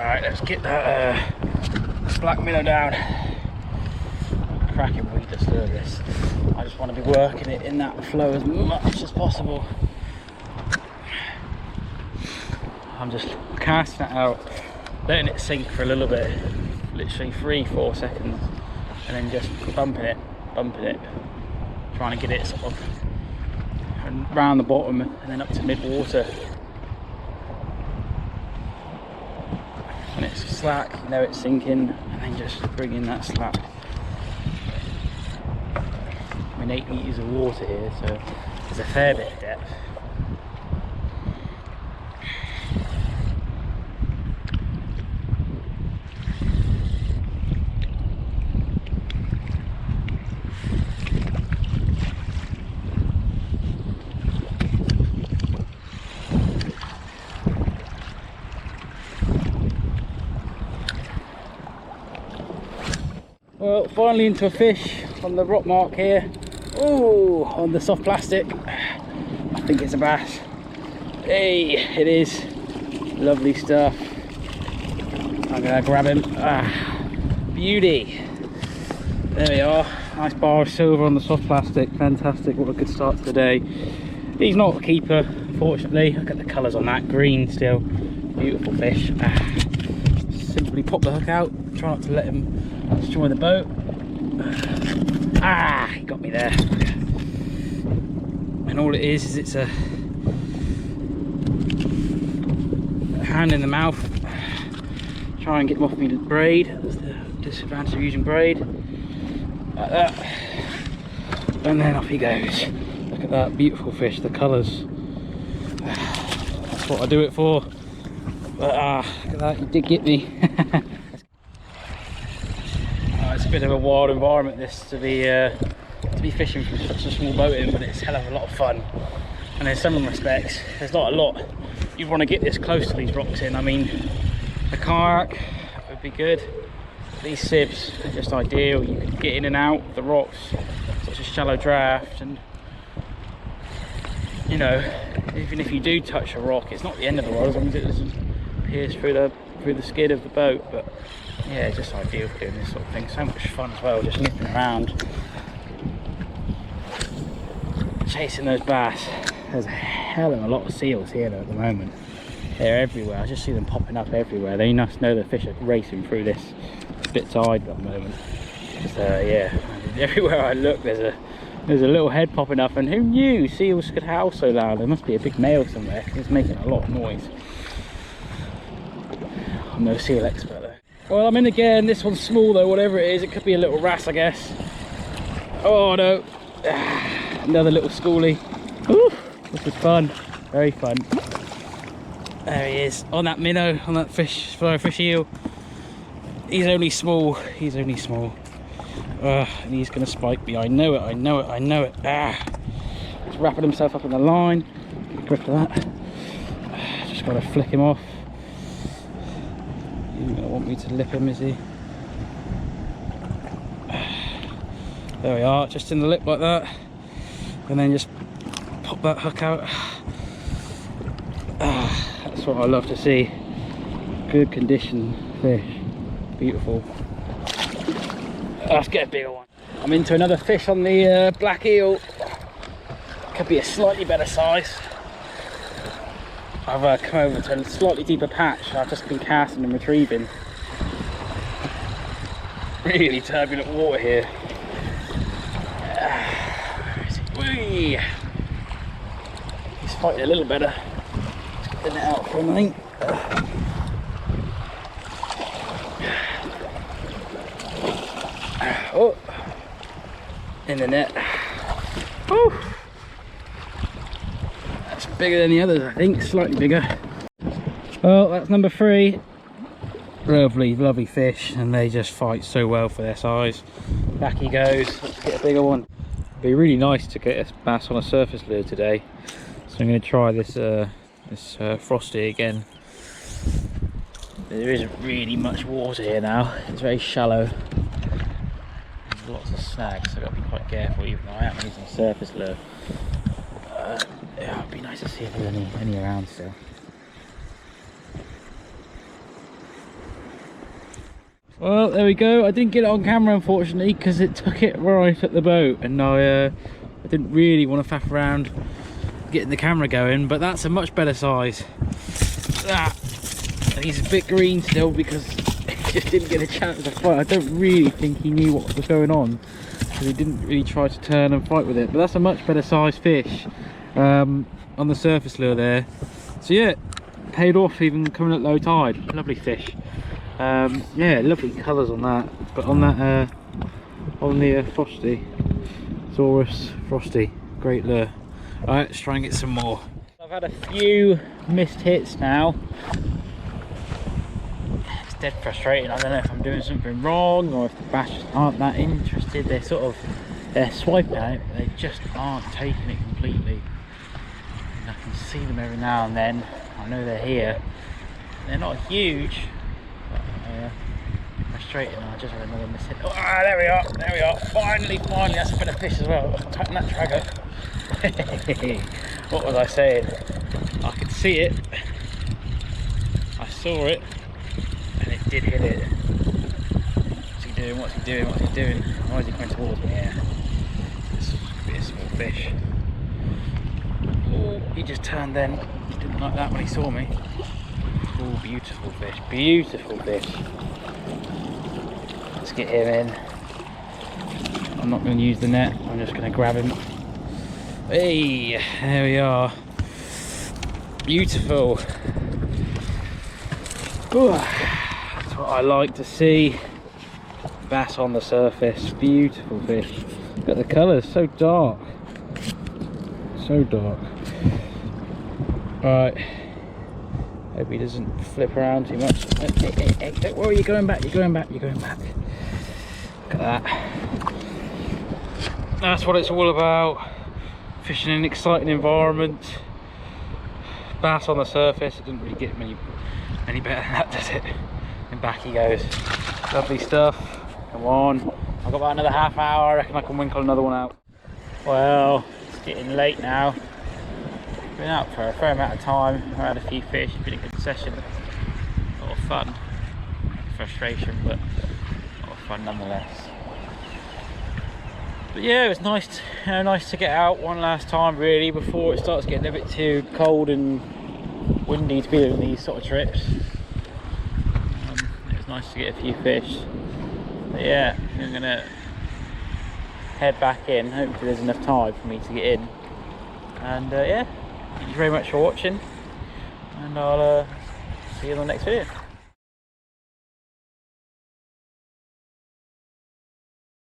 Alright, let's get that black minnow down. Cracking weed to stir this. I just want to be working it in that flow as much as possible. I'm just casting it out, letting it sink for a little bit, literally 3-4 seconds, and then just bumping it, trying to get it sort of round the bottom and then up to mid-water. When it's slack, you know it's sinking, and then just bring in that slack. I'm in 8 meters of water here, so there's a fair bit of depth. Well, finally into a fish on the rock mark here. Oh, on the soft plastic. I think it's a bass. Hey, it is. Lovely stuff. I'm gonna grab him. Beauty. There we are. Nice bar of silver on the soft plastic. Fantastic. What a good start to the day. He's not a keeper, unfortunately. Look at the colours on that. Green still. Beautiful fish. Simply pop the hook out. Try not to let him destroy the boat. He got me there. And all it is it's a hand in the mouth. Try and get him off me braid. That's the disadvantage of using braid. Like that. And then off he goes. Look at that beautiful fish, the colours. That's what I do it for. But look at that, you did get me. It's a bit of a wild environment this to be fishing from such a small boat in, but it's a hell of a lot of fun. And in some respects, there's not a lot you'd want to get this close to these rocks in. I mean, a kayak would be good. These sibs are just ideal. You can get in and out of the rocks, such a shallow draft, and you know, even if you do touch a rock, it's not the end of the world as long as it doesn't pierce through the skid of the boat. But yeah, just ideal for doing this sort of thing. So much fun as well, just nipping around, chasing those bass. There's a hell of a lot of seals here though at the moment. They're everywhere. I just see them popping up everywhere. They must know the fish are racing through this bit tide at the moment. So yeah, everywhere I look there's a little head popping up, and who knew seals could howl so loud? There must be a big male somewhere. It's making a lot of noise. I'm no seal expert though. Well, I'm in again. This one's small though, whatever it is. It could be a little wrasse, I guess. Oh no. Another little schoolie. Ooh, this is fun. Very fun. There he is. On that minnow, on that fish, fly fish eel. He's only small. He's only small. And he's going to spike me. I know it, I know it, I know it. He's wrapping himself up in the line. Grip of that. Just got to flick him off. He's going to want me to lip him, is he? There we are, just in the lip like that. And then just pop that hook out. That's what I love to see. Good condition fish. Beautiful. Let's get a bigger one. I'm into another fish on the black eel. Could be a slightly better size. I've come over to a slightly deeper patch. I've just been casting and retrieving. Really turbulent water here. Where is he? Whee! He's fighting a little better. Let's get the net out for him, I think. Oh, in the net. Whew. That's bigger than the others, I think, slightly bigger. Well, that's number 3. Lovely, lovely fish, and they just fight so well for their size. Back he goes. Let's get a bigger one. It'd be really nice to get a bass on a surface lure today, so I'm going to try this frosty again. There isn't really much water here now. It's very shallow. There's lots of snags, so I've got to be quite careful even though I am using surface lure. Yeah, it'd be nice to see if there's any around still. Well, there we go. I didn't get it on camera unfortunately because it took it right at the boat, and I didn't really want to faff around getting the camera going, but that's a much better size. And he's a bit green still because he just didn't get a chance to fight. I don't really think he knew what was going on, because he didn't really try to turn and fight with it. But that's a much better size fish on the surface lure there. So yeah, paid off even coming at low tide. Lovely fish. Yeah, lovely colours on that, but on that on the Frosty Saurus Frosty, great lure. Alright, let's try and get some more. I've had a few missed hits now. It's dead frustrating. I don't know if I'm doing something wrong or if the bass just aren't that interested. They're swiping out, but they just aren't taking it completely. And I can see them every now and then. I know they're here. They're not huge. Frustrating. I just had another miss hit. Oh, there we are, finally, that's a better fish as well. Tighten that drag up. What was I saying? I could see it, I saw it, and it did hit it. What's he doing? Why is he coming towards me here? This could be a small fish. Oh, he just turned then. He didn't like that when he saw me. Oh, beautiful fish, beautiful fish. Let's get him in. I'm not going to use the net, I'm just going to grab him. Hey, there we are. Beautiful. Ooh, that's what I like to see. Bass on the surface, beautiful fish. Look at the colours, so dark. So dark. Right. Hope he doesn't flip around too much. Hey, don't worry, you're going back. Look at that. That's what it's all about. Fishing in an exciting environment. Bass on the surface. It doesn't really get any better than that, does it? And back he goes. Lovely stuff. Come on. I've got about another half hour. I reckon I can winkle another one out. Well, it's getting late now. Been out for a fair amount of time. I had a few fish. It's been a good session. A lot of fun. Frustration, but a lot of fun nonetheless. But yeah, it was nice to get out one last time really before it starts getting a bit too cold and windy to be doing these sort of trips. It was nice to get a few fish. But yeah, I'm gonna head back in. Hopefully there's enough time for me to get in. And yeah, thank you very much for watching, and I'll see you in the next video.